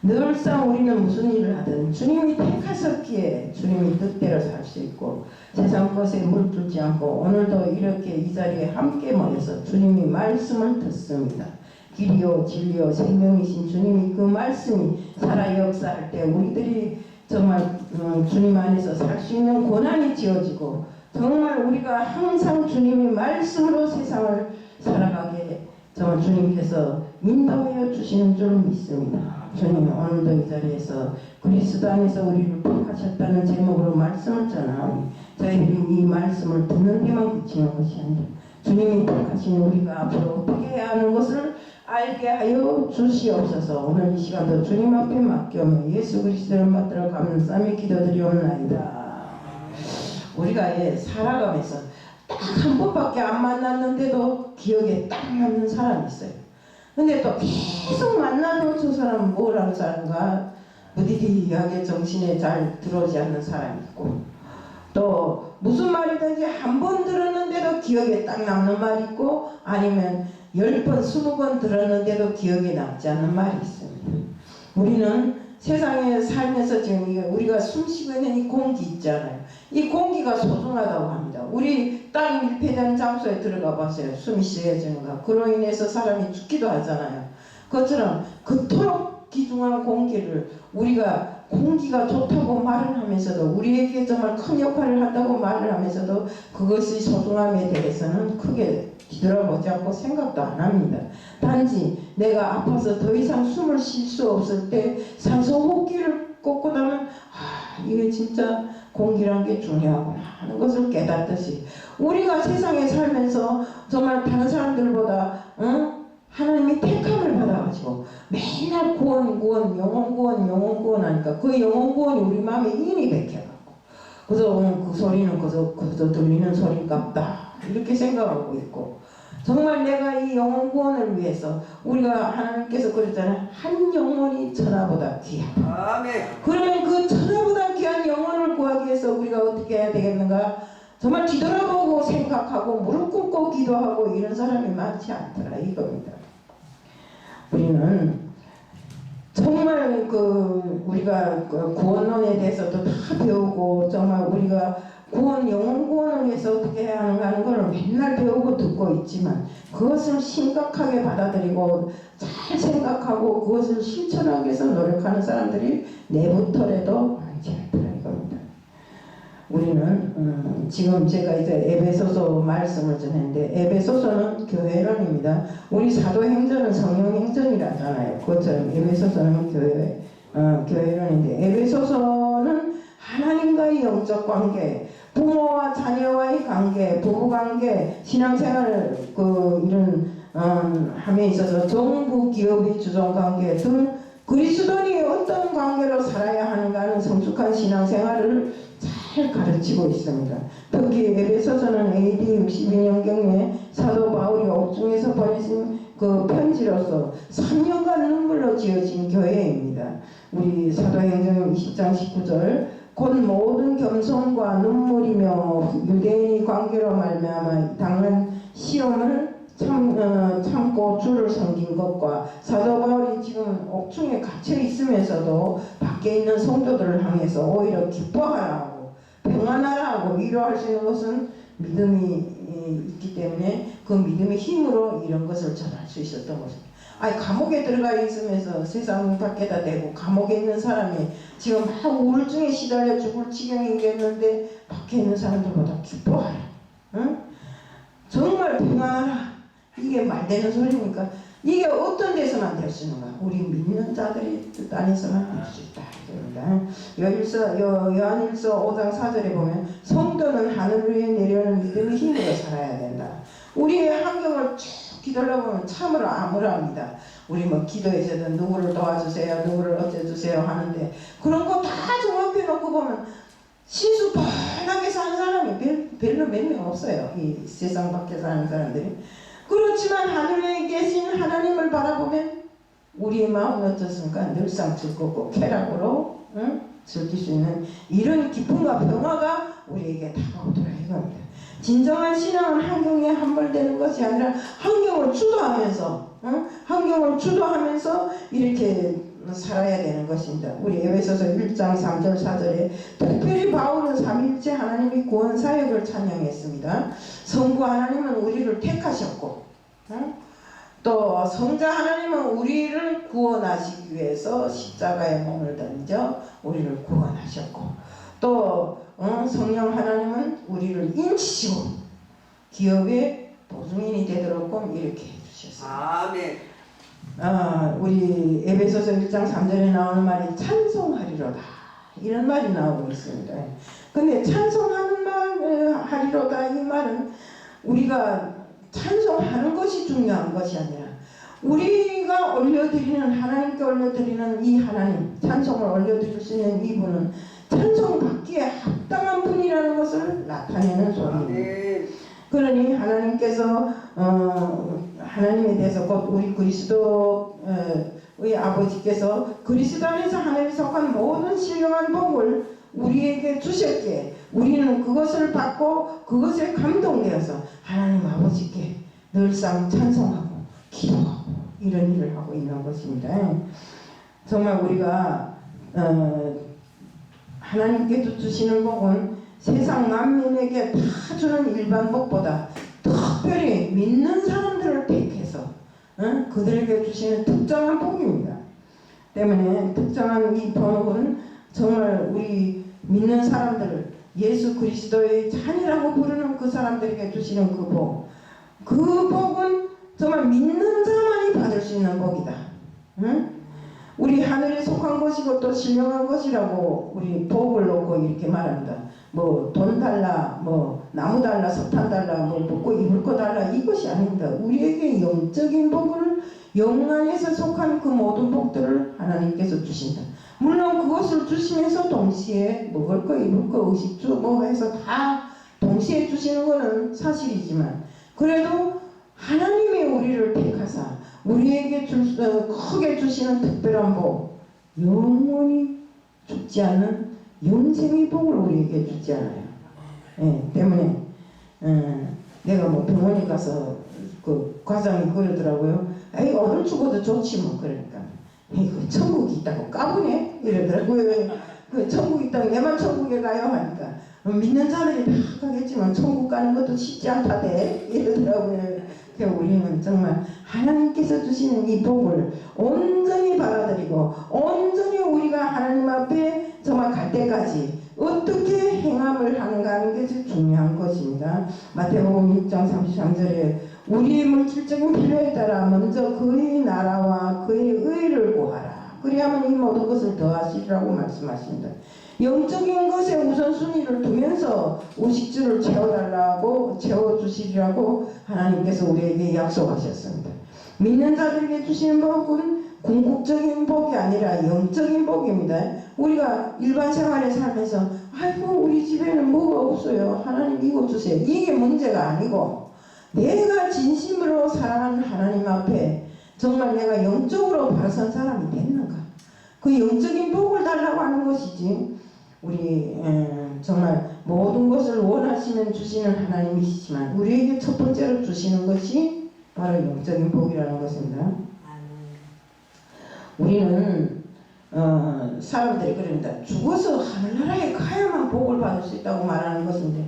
늘상 우리는 무슨 일을 하든 주님이 택하셨기에 주님이 뜻대로 살 수 있고 세상 것에 물들지 않고 오늘도 이렇게 이 자리에 함께 모여서 주님이 말씀을 듣습니다. 길이요 진리요 생명이신 주님이 그 말씀이 살아 역사할 때 우리들이 정말 주님 안에서 살 수 있는 고난이 지어지고 정말 우리가 항상 주님이 말씀으로 세상을 살아가게 정말 주님께서 인도하여 주시는 줄 믿습니다. 주님 오늘도 이 자리에서 그리스도 안에서 우리를 택하셨다는 제목으로 말씀을 전하오니 저희들이 이 말씀을 듣는 데만 그치는 것이 아니라 주님이 택하신 우리가 앞으로 어떻게 해야 하는 것을 알게 하여 주시옵소서. 오늘 이 시간도 주님 앞에 맡겨오며 예수 그리스도를 받들어 감사하며 기도드리옵나이다. 우리가 살아가면서 딱 한 번밖에 안 만났는데도 기억에 딱 남는 사람이 있어요. 근데 또 계속 만나도 저 사람은 뭐라는 사람과 무디디하게 정신에 잘 들어오지 않는 사람이 있고 또 무슨 말이든지 한 번 들었는데도 기억에 딱 남는 말이 있고 아니면 10번, 20번 들었는데도 기억에 남지 않는 말이 있습니다. 우리는 세상에 살면서 지금 우리가 숨쉬고 있는 이 공기 있잖아요. 이 공기가 소중하다고 합니다. 우리 땅 밀폐된 장소에 들어가 봤어요. 숨이 쉬어지는가. 그로 인해서 사람이 죽기도 하잖아요. 그것처럼 그토록 귀중한 공기를 우리가 공기가 좋다고 말을 하면서도 우리에게 정말 큰 역할을 한다고 말을 하면서도 그것의 소중함에 대해서는 크게 뒤돌아보지 않고 생각도 안 합니다. 단지 내가 아파서 더 이상 숨을 쉴 수 없을 때 산소 호흡기를 꽂고 나면 이게 진짜 공기란 게 중요하구나 하는 것을 깨닫듯이 우리가 세상에 살면서 정말 다른 사람들보다 하나님이 택함을 받아가지고 맨날 구원 영혼 구원 하니까 그 영혼 구원이 우리 마음에 인이 박혀갖고 그래서 그 소리는 그저 들리는 소리값다 이렇게 생각하고 있고 정말 내가 이 영혼 구원을 위해서 우리가 하나님께서 그랬잖아요. 한 영혼이 천하보다 귀하다. 아멘. 그러면 그 천하보다 귀한 영혼을 구하기 위해서 우리가 어떻게 해야 되겠는가? 정말 뒤돌아보고 생각하고 무릎 꿇고 기도하고 이런 사람이 많지 않더라 이겁니다. 우리는 정말 우리가 구원론에 대해서도 다 배우고 정말 우리가 영혼 구원을 위해서 어떻게 해야 하는가 하는 걸 맨날 배우고 듣고 있지만 그것을 심각하게 받아들이고 잘 생각하고 그것을 실천하기 위해서 노력하는 사람들이 내부터라도 많지 않더라 이겁니다. 우리는 지금 제가 이제 에베소서 말씀을 전했는데 에베소서는 교회론입니다. 우리 사도행전은 성령행전이라잖아요. 그것처럼 에베소서는 교회론인데 에베소서는 하나님과의 영적 관계, 부모와 자녀와의 관계, 부부관계, 신앙생활 이런 함에 있어서 정부, 기업의 주종관계 등 그리스도인이 어떤 관계로 살아야 하는가 하는 성숙한 신앙생활을 잘 가르치고 있습니다. 특히 에베소서는 AD 62년경에 사도 바울이 옥중에서 보내신 그 편지로서 3년간 눈물로 지어진 교회입니다. 우리 사도행전 20장 19절 곧 모든 겸손과 눈물이며 유대인의 관계로 말미암아 당한 시험을 참고 주를 섬긴 것과 사도 바울이 지금 옥중에 갇혀 있으면서도 밖에 있는 성도들을 향해서 오히려 기뻐하라고 평안하라고 위로할 수 있는 것은 믿음이 있기 때문에 그 믿음의 힘으로 이런 것을 전할 수 있었던 것입니다. 감옥에 들어가 있으면서 세상 밖에다 대고 감옥에 있는 사람이 지금 막 우울증에 시달려 죽을 지경이 됐는데 밖에 있는 사람들보다 기뻐하라. 응? 정말 평안하라. 이게 말되는 소리니까 이게 어떤 데서만 될 수 있는가? 우리 믿는 자들의 뜻 안에서만 될 수 있다. 요한일서 5장 4절에 보면 성도는 하늘 위에 내려오는 믿음의 힘으로 살아야 된다. 우리의 환경을 쭉 뒤돌아보면 참으로 암울합니다. 우리 기도에서도 누구를 도와주세요, 누구를 어쩌주세요 하는데 그런 거 다 종합해 놓고 보면 신수뻔하게 사는 사람이 별로 몇 명 없어요. 이 세상 밖에 사는 사람들이. 그렇지만 하늘에 계신 하나님을 바라보면 우리의 마음은 어떻습니까? 늘상 즐겁고 쾌락으로 즐길 수 있는 이런 기쁨과 평화가 우리에게 다가오더라 이겁니다. 진정한 신앙은 환경에 함몰되는 것이 아니라 환경을 주도하면서 이렇게 살아야 되는 것입니다. 우리 에베소서 1장 3절 4절에 특별히 바울은 삼위일체 하나님이 구원 사역을 찬양했습니다. 성부 하나님은 우리를 택하셨고 또 성자 하나님은 우리를 구원하시기 위해서 십자가에 몸을 던져 우리를 구원하셨고 또 성령 하나님은 우리를 인치시고 기업의 보증인이 되도록 이렇게 해주셨어요. 아멘. 우리 에베소서 1장 3절에 나오는 말이 찬송하리로다 이런 말이 나오고 있습니다. 근데 찬송하는 말 하리로다 이 말은 우리가 찬송하는 것이 중요한 것이 아니라 우리가 올려드리는 하나님께 올려드리는 이 하나님 찬송을 올려드릴 수 있는 이분은 찬송받기에 합당한 분이라는 것을 나타내는 소리입니다. 그러니 하나님께서 하나님에 대해서 곧 우리 그리스도의 아버지께서 그리스도 안에서 하나님에 속한 모든 신령한 복을 우리에게 주셨기에 우리는 그것을 받고 그것에 감동되어서 하나님 아버지께 늘상 찬송하고 기도하고 이런 일을 하고 있는 것입니다. 정말 우리가 하나님께서 주시는 복은 세상 만민에게 다 주는 일반 복보다 특별히 믿는 사람들을 택해서 그들에게 주시는 특정한 복입니다. 때문에 특정한 이 복은 정말 우리 믿는 사람들을 예수 그리스도의 자녀라고 부르는 그 사람들에게 주시는 그 복, 그 복은 정말 믿는 자만이 받을 수 있는 복이다. 우리 하늘에 속한 것이고 또 신령한 것이라고 우리 복을 놓고 이렇게 말합니다. 뭐 돈 달라, 뭐 나무 달라, 석탄 달라, 뭐 먹고 입을 거 달라 이것이 아닙니다. 우리에게 영적인 복을 영 안에서 속한 그 모든 복들을 하나님께서 주신다. 물론 그것을 주시면서 동시에 먹을 거, 입을 거, 의식주 뭐 해서 다 동시에 주시는 것은 사실이지만 그래도 하나님의 우리를 택하사 우리에게 크게 주시는 특별한 복, 영원히 죽지 않는 영생의 복을 우리에게 주지 않아요. 때문에 내가 뭐 병원에 가서 그 과장이 그러더라고요. 에이 오늘 죽어도 좋지 뭐. 그러니까 에이 그 천국이 있다고 까부네 이러더라고요. 그 천국 있다고 내만 천국에 가요 하니까 믿는 자들이 다 가겠지만 천국 가는 것도 쉽지 않다대 이러더라고요. 우리는 정말 하나님께서 주시는 이 복을 온전히 받아들이고 온전히 우리가 하나님 앞에 정말 갈 때까지 어떻게 행함을 하는가 하는 것이 중요한 것입니다. 마태복음 6장 33절에 우리의 물질적인 필요에 따라 먼저 그의 나라와 그의 의를 구하라. 그리하면 이 모든 것을 더하시리라고 말씀하십니다. 영적인 것에 우선순위를 두면서 의식주를 채워주시리라고 하나님께서 우리에게 약속하셨습니다. 믿는 자들에게 주시는 복은 궁극적인 복이 아니라 영적인 복입니다. 우리가 일반 생활에 살면서 아이고 우리 집에는 뭐가 없어요. 하나님 이거 주세요. 이게 문제가 아니고 내가 진심으로 사랑하는 하나님 앞에 정말 내가 영적으로 바로 선 사람이 됐는가. 그 영적인 복을 달라고 하는 것이지 우리 정말 모든 것을 원하시면 주시는 하나님이시지만 우리에게 첫 번째로 주시는 것이 바로 영적인 복이라는 것입니다. 우리는 사람들이 그럽니다. 죽어서 하늘나라에 가야만 복을 받을 수 있다고 말하는 것인데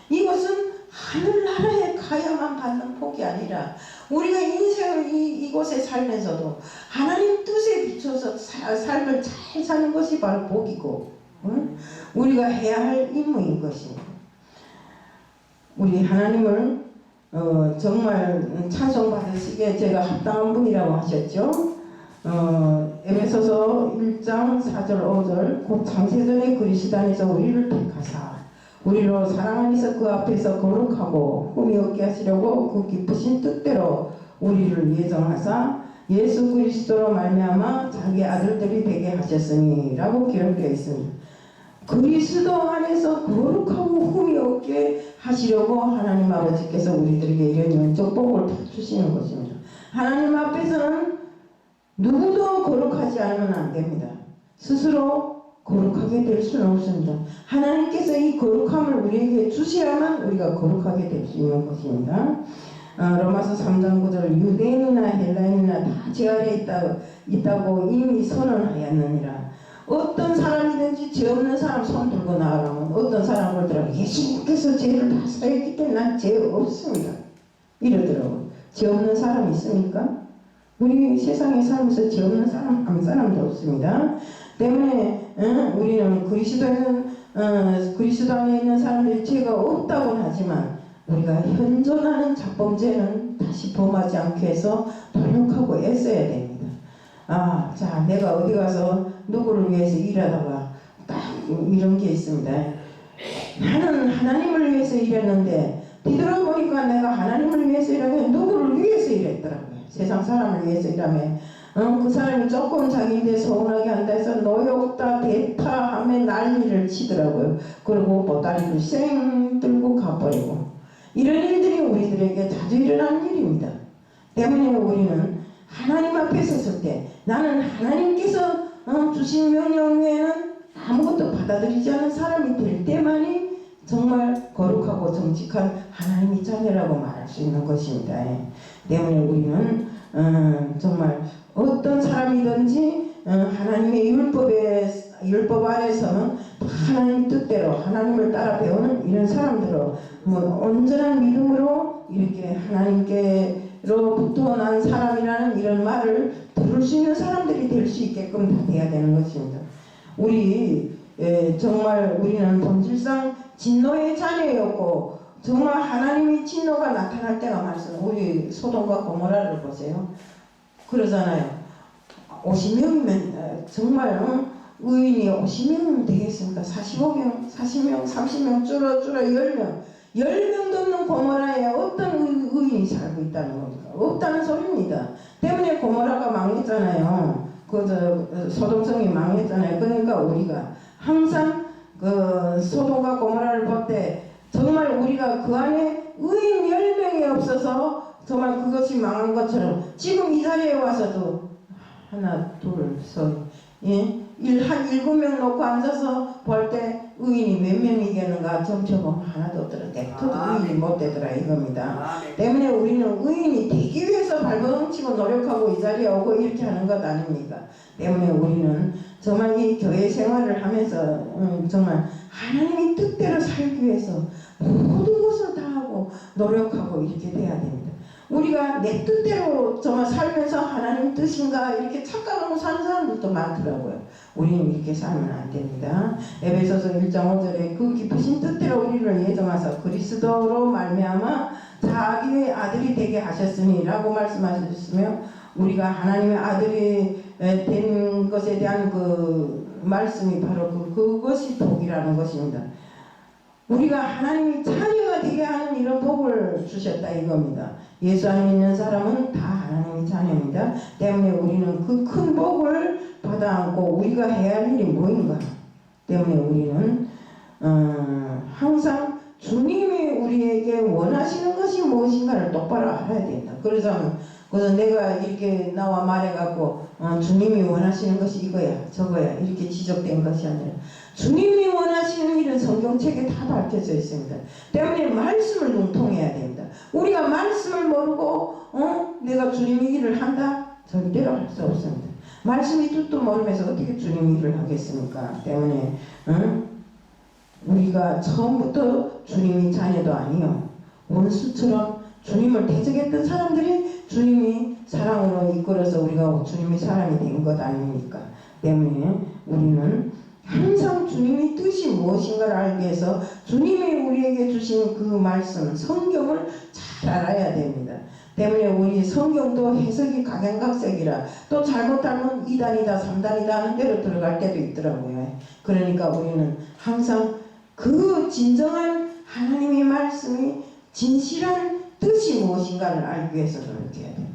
이것은 하늘나라에 가야만 받는 복이 아니라 우리가 인생을 이곳에 살면서도 하나님 뜻에 비춰서 삶을 잘 사는 것이 바로 복이고 우리가 해야 할 임무인 것입니다. 우리 하나님을 정말 찬송받으시기에 제가 합당한 분이라고 하셨죠. 에베소서 1장 4절 5절 곧 창세전에 그리스도 안에서 우리를 택하사 우리로 사랑 안에서 그 앞에서 거룩하고 흠이 없게 하시려고 그 기쁘신 뜻대로 우리를 예정하사 예수 그리스도로 말미암아 자기 아들들이 되게 하셨으니 라고 기록되어 있습니다. 그리스도 안에서 거룩하고 흠이 없게 하시려고 하나님 아버지께서 우리들에게 이런 영적 복을 주시는 것입니다. 하나님 앞에서는 누구도 거룩하지 않으면 안 됩니다. 스스로 거룩하게 될 수는 없습니다. 하나님께서 이 거룩함을 우리에게 주셔야만 우리가 거룩하게 될 수 있는 것입니다. 로마서 3장 9절 유대인이나 헬라인이나 다 제 아래 있다고 이미 선언하였느니라. 어떤 사람이든지 죄 없는 사람 손 들고 나가면 어떤 사람을 들어 예수님께서 죄를 다 사했기 때문에 난 죄 없습니다 이러더라고. 죄 없는 사람 있습니까? 우리 세상에 살면서 죄 없는 사람 한 사람도 없습니다. 때문에 우리는 그리스도 안에 있는 사람들이 죄가 없다고는 하지만 우리가 현존하는 자범죄는 다시 범하지 않게 해서 노력하고 애써야 됩니다. 자, 내가 어디 가서 누구를 위해서 일하다가 딱 이런 게 있습니다. 나는 하나님을 위해서 일했는데 뒤돌아보니까 내가 하나님을 위해서 일하면 누구를 위해서 일했더라고요. 세상 사람을 위해서 일하면 그 사람이 조금 자기한테 서운하게 한다 해서 노욕다 대타 하며 난리를 치더라고요. 그리고 보따리를 쌩 들고 가버리고 이런 일들이 우리들에게 자주 일어나는 일입니다. 때문에 우리는 하나님 앞에 섰을 때 나는 하나님께서 주신 명령 외에는 아무것도 받아들이지 않은 사람이 될 때만이 정말 거룩하고 정직한 하나님의 자녀라고 말할 수 있는 것입니다. 때문에 우리는 정말 어떤 사람이든지 하나님의 율법 아래서는 하나님 뜻대로 하나님을 따라 배우는 이런 사람들로 온전한 믿음으로 이렇게 하나님께로부터 난 사람이라는 이런 말을 들을 수 있는 사람들이 될 수 있게끔 다 돼야 되는 것입니다. 정말 우리는 본질상 진노의 자녀였고 정말 하나님의 진노가 나타날 때가 많습니다. 우리 소돔과 고모라를 보세요. 그러잖아요. 50명이면 정말 의인이 50명이면 되겠습니까? 45명, 40명, 30명 줄어 10명 10명도 없는 고모라에 어떤 의인이 살고 있다는 겁니까? 없다는 소리입니다. 때문에 고모라가 망했잖아요. 소돔성이 망했잖아요. 그러니까 우리가 항상 소돔과 고모라를 볼 때 정말 우리가 그 안에 의인 10명이 없어서 정말 그것이 망한 것처럼 지금 이 자리에 와서도 하나, 둘, 셋, 한 7명 놓고 앉아서 볼 때 의인이 몇 명이겠는가 점쳐보면 하나도 없더라. 넥터도 의인이 못 되더라 이겁니다. 때문에 우리는 의인이 되기 위해서 발버둥치고 노력하고 이 자리에 오고 이렇게 하는 것 아닙니까? 때문에 우리는 정말 이 교회 생활을 하면서 정말 하나님의 뜻대로 살기 위해서 모든 것을 다 하고 노력하고 이렇게 돼야 됩니다. 우리가 내 뜻대로 정말 살면서 하나님 뜻인가 이렇게 착각하고 사는 사람들도 많더라고요. 우리는 이렇게 살면 안 됩니다. 에베소서 1장 5절에 그 깊으신 뜻대로 우리를 예정하사 그리스도로 말미암아 자기의 아들이 되게 하셨으니 라고 말씀하셨으며 우리가 하나님의 아들이 된 것에 대한 그 말씀이 바로 그것이 복이라는 것입니다. 우리가 하나님의 자녀가 되게 하는 이런 복을 주셨다 이겁니다. 예수 안에 있는 사람은 다 하나님의 자녀입니다. 때문에 우리는 그 큰 복을 받아 안고 우리가 해야 할 일이 뭐인가 때문에 우리는 항상 주님이 우리에게 원하시는 것이 무엇인가를 똑바로 알아야 된다. 그래서 내가 이렇게 나와 말해갖고 주님이 원하시는 것이 이거야 저거야 이렇게 지적된 것이 아니라 주님이 원하시는 일은 성경책에 다 밝혀져 있습니다. 때문에 말씀을 능통해야 됩니다. 우리가 말씀을 모르고 내가 주님의 일을 한다? 절대로 할 수 없습니다. 말씀의 뜻도 모르면서 어떻게 주님의 일을 하겠습니까? 때문에 우리가 처음부터 주님의 자녀도 아니요 원수처럼 주님을 대적했던 사람들이 주님이 사랑으로 이끌어서 우리가 주님의 사람이 된 것 아닙니까? 때문에 우리는 항상 주님의 뜻이 무엇인가를 알기 위해서 주님이 우리에게 주신 그 말씀, 성경을 잘 알아야 됩니다. 때문에 우리 성경도 해석이 각양각색이라 또 잘못하면 2단이다 3단이다 하는 대로 들어갈 때도 있더라고요. 그러니까 우리는 항상 그 진정한 하나님의 말씀이 진실한 뜻이 무엇인가를 알기 위해서 노력해야 됩니다.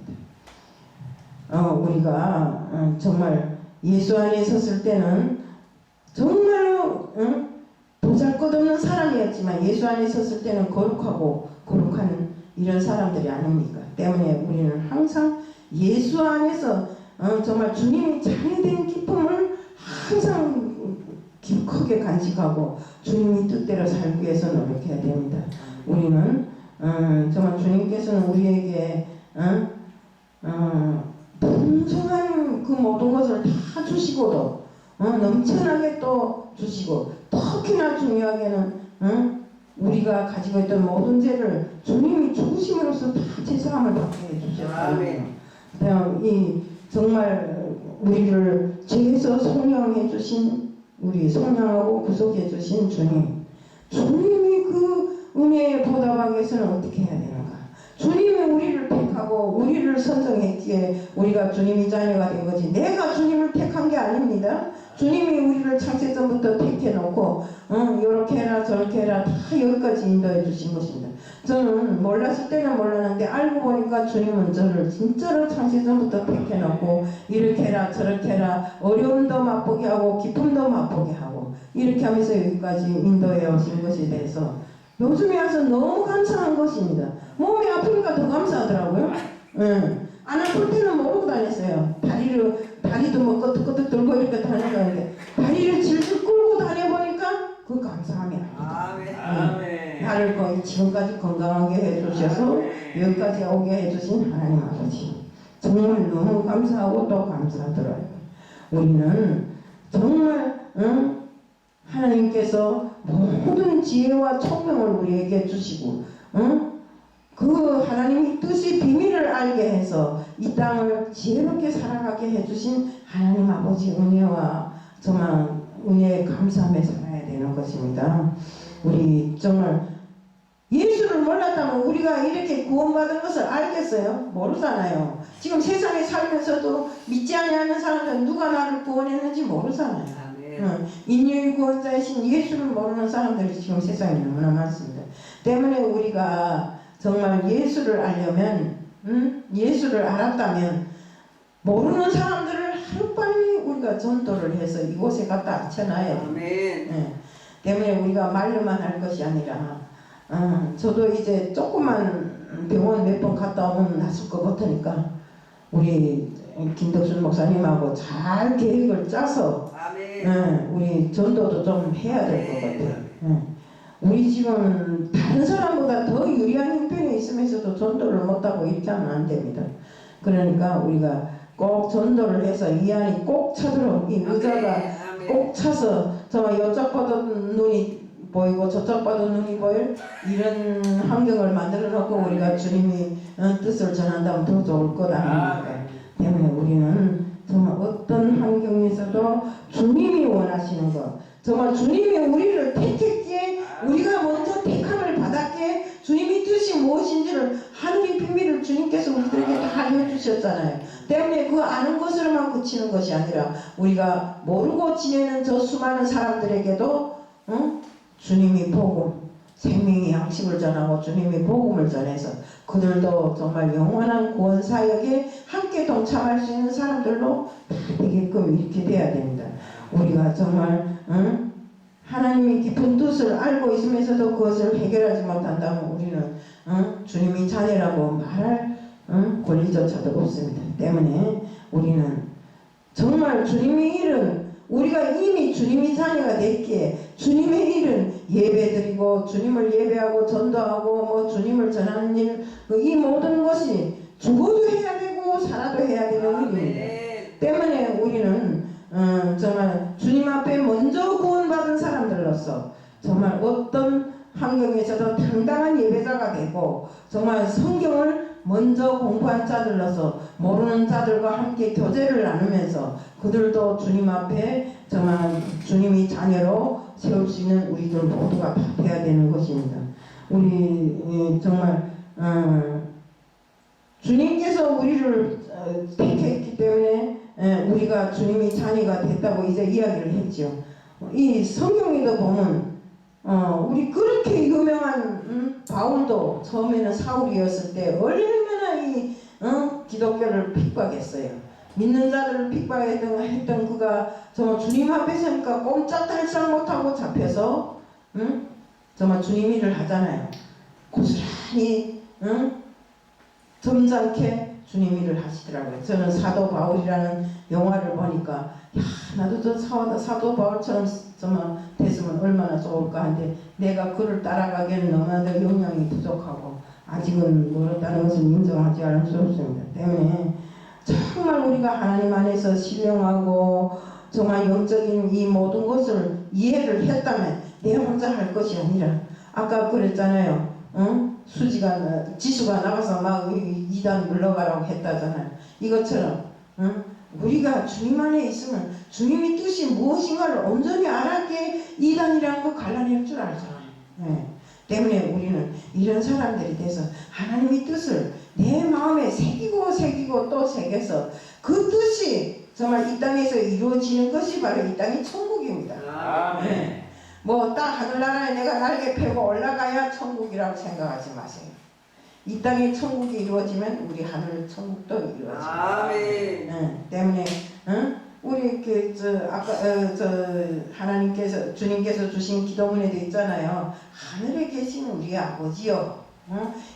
우리가 정말 예수 안에 섰을 때는 정말로 보잘것없는 사람이었지만 예수 안에 섰을 때는 거룩한 이런 사람들이 아닙니까? 때문에 우리는 항상 예수 안에서 정말 주님이 자녀된 기쁨을 항상 크게 간직하고 주님의 뜻대로 살기 위해서 노력해야 됩니다. 우리는 정말 주님께서는 우리에게 풍성한 그 모든 것을 다 주시고도 넘쳐나게 또 주시고, 특히나 중요하게는 우리가 가지고 있던 모든 죄를 주님이 죽으심으로써 다 제사함을 받게 해주셨어요. 이 정말 우리를 죄에서 속량해 주신, 우리 속량하고 구속해 주신 주님이 그 은혜에 보답하기 위해서는 어떻게 해야 되는가? 주님이 우리를 택하고 우리를 선정했기에 우리가 주님의 자녀가 된 거지, 내가 주님을 택한 게 아닙니다. 주님이 우리를 창세전부터 택해놓고 이렇게 해라 저렇게 해라 다 여기까지 인도해 주신 것입니다. 저는 몰랐을 때는 몰랐는데 알고 보니까 주님은 저를 진짜로 창세전부터 택해놓고 이렇게 해라 저렇게 해라, 어려움도 맛보게 하고 기쁨도 맛보게 하고 이렇게 하면서 여기까지 인도해 오신 것에 대해서 요즘에 와서 너무 감사한 것입니다. 몸이 아프니까 더 감사하더라고요. 안 아플 때는 모르고 다녔어요. 다리도 뭐 끄덕끄덕 들고 이렇게 다니는데 다리를 질질 끌고 다녀보니까 그 감사함이 아니다. 나를 거의 지금까지 건강하게 해주셔서 여기까지 오게 해주신 하나님 아버지, 정말 너무 감사하고 또 감사하더라고요. 우리는 정말 하나님께서 모든 지혜와 총명을 우리에게 주시고 그 하나님의 뜻이 비밀을 알게 해서 이 땅을 지혜롭게 살아가게 해주신 하나님 아버지 은혜와 정말 은혜에 감사하며 살아야 되는 것입니다. 우리 정말 예수를 몰랐다면 우리가 이렇게 구원받은 것을 알겠어요? 모르잖아요. 지금 세상에 살면서도 믿지 않는 사람들은 누가 나를 구원했는지 모르잖아요. 인류의 구원자이신 예수를 모르는 사람들이 지금 세상에 너무나 많습니다. 때문에 우리가 정말 예수를 알려면, 예수를 알았다면 모르는 사람들을 하루빨리 우리가 전도를 해서 이곳에 갖다 앉혀놔야 돼요. 때문에 우리가 말로만 할 것이 아니라 저도 이제 조그만 병원 몇 번 갔다 오면 낫을 것 같으니까 우리 김덕순 목사님하고 잘 계획을 짜서 우리 전도도 좀 해야 될 것 같아요. 우리 지금 다른 사람보다 더 유리한 형편에 있으면서도 전도를 못하고 이렇게 하면 안 됩니다. 그러니까 우리가 꼭 전도를 해서 이 안이 꼭 차도록, 이 의자가 꼭 차서 정말 이쪽 봐도 눈이 보이고 저쪽 봐도 눈이 보일 이런 환경을 만들어 놓고 우리가 주님이 뜻을 전한다면 더 좋을 것 아닙니까? 때문에 우리는 정말 어떤 환경에서도 주님이 원하시는 것, 정말 주님이 우리를 택했기에 우리가 먼저 택함을 받았기에 주님의 뜻이 무엇인지를 하늘의 비밀을 주님께서 우리들에게 다 알려주셨잖아요. 때문에 그 아는 것으로만 그치는 것이 아니라 우리가 모르고 지내는 저 수많은 사람들에게도 주님이 복음, 생명의 양식을 전하고 주님이 복음을 전해서 그들도 정말 영원한 구원 사역에 함께 동참할 수 있는 사람들로 다 되게끔 이렇게 돼야 됩니다. 우리가 정말 하나님의 깊은 뜻을 알고 있으면서도 그것을 해결하지 못한다면 우리는 주님이 자녀라고 말할 권리조차도 없습니다. 때문에 우리는 정말 주님의 일은 우리가 이미 주님의 자녀가 됐기에 주님의 일은 예배드리고 주님을 예배하고 전도하고 뭐 주님을 전하는 일, 이 모든 것이 죽어도 해야 되고 살아도 해야 되는 일입니다. 때문에 우리는 정말 주님 앞에 먼저 구원받은 사람들로서 정말 어떤 환경에서도 당당한 예배자가 되고 정말 성경을 먼저 공부한 자들로서 모르는 자들과 함께 교제를 나누면서 그들도 주님 앞에 정말 주님의 자녀로 세울 수 있는 우리들 모두가 다 돼야 되는 것입니다. 우리 정말 주님께서 우리를 택했기 때문에 우리가 주님의 자녀가 됐다고 이제 이야기를 했죠. 이 성경에도 보면 우리 그렇게 유명한 바울도 처음에는 사울이었을 때 얼마나 이 기독교를 핍박했어요. 믿는 자들을 핍박했던 그가 정말 주님 앞에 서니까 꼼짝달싹 못하고 잡혀서 정말 주님 일을 하잖아요. 고스란히 점잖게 주님 일을 하시더라고요. 저는 사도 바울이라는 영화를 보니까 야 나도 저 사도 바울처럼 됐으면 얼마나 좋을까 하는데 내가 그를 따라가기에는 너무나도 역량이 부족하고 아직은 멀었다는 것을 인정하지 않을 수 없습니다. 때문에 정말 우리가 하나님 안에서 신령하고 정말 영적인 이 모든 것을 이해를 했다면 내 혼자 할 것이 아니라 아까 그랬잖아요. 지수가 나가서 막 이단 물러가라고 했다잖아요. 이것처럼 우리가 주님 안에 있으면 주님의 뜻이 무엇인가를 온전히 알았기에 이단이라는 거 갈라낼 줄 알잖아요. 때문에 우리는 이런 사람들이 돼서 하나님의 뜻을 내 마음에 새기고 또 새겨서 그 뜻이 정말 이 땅에서 이루어지는 것이 바로 이 땅이 천국입니다. 아멘. 뭐 땅 하늘나라에 내가 날개 펴고 올라가야 천국이라고 생각하지 마세요. 이 땅에 천국이 이루어지면 우리 하늘 천국도 이루어집니다. 아멘. 때문에 우리 아까 하나님께서 주님께서 주신 기도문에도 있잖아요. 하늘에 계신 우리 아버지요.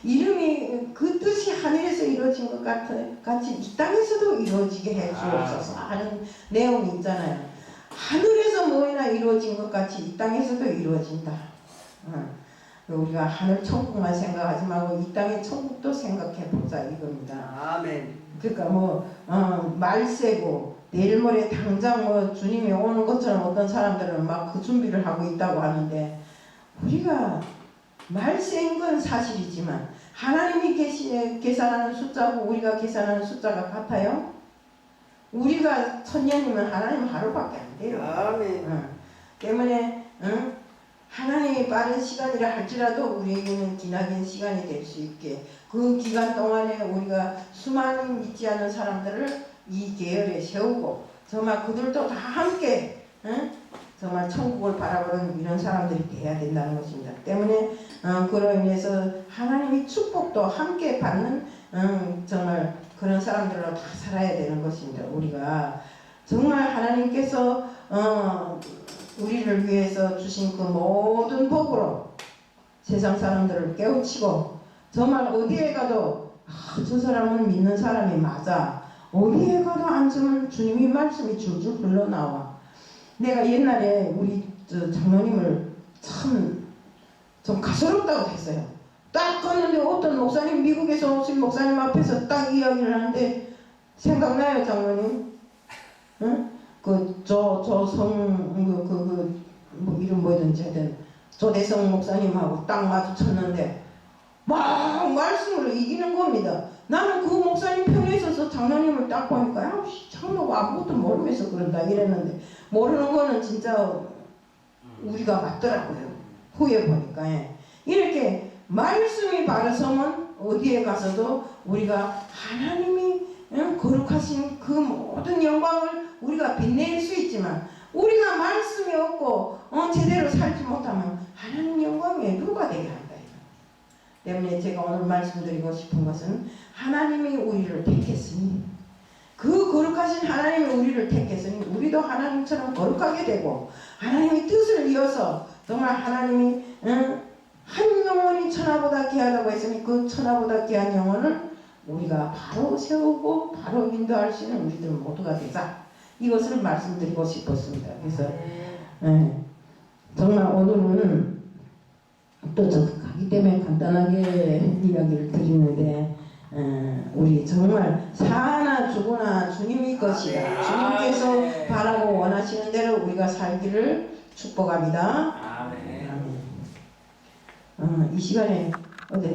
이름이 그 뜻이 하늘에서 이루어진 것 같이 이 땅에서도 이루어지게 해 주옵소서 하는 내용이 있잖아요. 하늘에서 뭐이나 이루어진 것 같이 이 땅에서도 이루어진다. 우리가 하늘 천국만 생각하지 말고 이 땅의 천국도 생각해 보자 이겁니다. 아멘. 그러니까 말세고 내일 모레 당장 주님이 오는 것처럼 어떤 사람들은 막 그 준비를 하고 있다고 하는데 우리가 말세인 건 사실이지만 하나님이 계산하는 숫자고 우리가 계산하는 숫자가 같아요? 우리가 천년이면 하나님 하루밖에 안 돼요. 아멘. 때문에 하나님이 빠른 시간이라 할지라도 우리에게는 기나긴 시간이 될 수 있게 그 기간 동안에 우리가 수많은 믿지 않는 사람들을 이 계열에 세우고 정말 그들도 다 함께 정말 천국을 바라보는 이런 사람들이 돼야 된다는 것입니다. 때문에 그로 인해서 하나님의 축복도 함께 받는 정말 그런 사람들로 다 살아야 되는 것입니다. 우리가 정말 하나님께서 우리를 위해서 주신 그 모든 복으로 세상 사람들을 깨우치고 정말 어디에 가도 저 사람은 믿는 사람이 맞아. 어디에 가도 앉으면 주님의 말씀이 줄줄 흘러나와. 내가 옛날에 우리 장로님을 참 좀 가소롭다고 했어요. 딱 갔는데 어떤 목사님, 미국에서 오신 목사님 앞에서 딱 이야기를 하는데 생각나요, 장로님? 이름 뭐든지 하여튼 조대성 목사님하고 딱 마주쳤는데 막 말씀으로 이기는 겁니다. 나는 그 목사님 편에 있어서 장로님을 딱 보니까 장로가 아무것도 모르면서 그런다 이랬는데 모르는 거는 진짜 우리가 맞더라고요. 후에 보니까 이렇게 말씀이 바르서면 어디에 가서도 우리가 하나님이 거룩하신 그 모든 영광을 우리가 빛낼 수 있지만 우리가 말씀이 없고 제대로 살지 못하면 하나님 영광에 누가 되게 한다. 때문에 제가 오늘 말씀드리고 싶은 것은 하나님이 우리를 택했으니 그 거룩하신 하나님이 우리를 택했으니 우리도 하나님처럼 거룩하게 되고 하나님의 뜻을 이어서 정말 하나님이 한 영혼이 천하보다 귀하다고 했으니 그 천하보다 귀한 영혼을 우리가 바로 세우고 바로 인도할 수 있는 우리들 모두가 되자. 이것을 말씀드리고 싶었습니다. 그래서 정말 오늘은 또 가기 때문에 간단하게 이야기를 드리는데 우리 정말 사나 죽으나 주님의 것이다. 주님께서 바라고 원하시는 대로 우리가 살기를 축복합니다. 아멘. 이 시간에 어제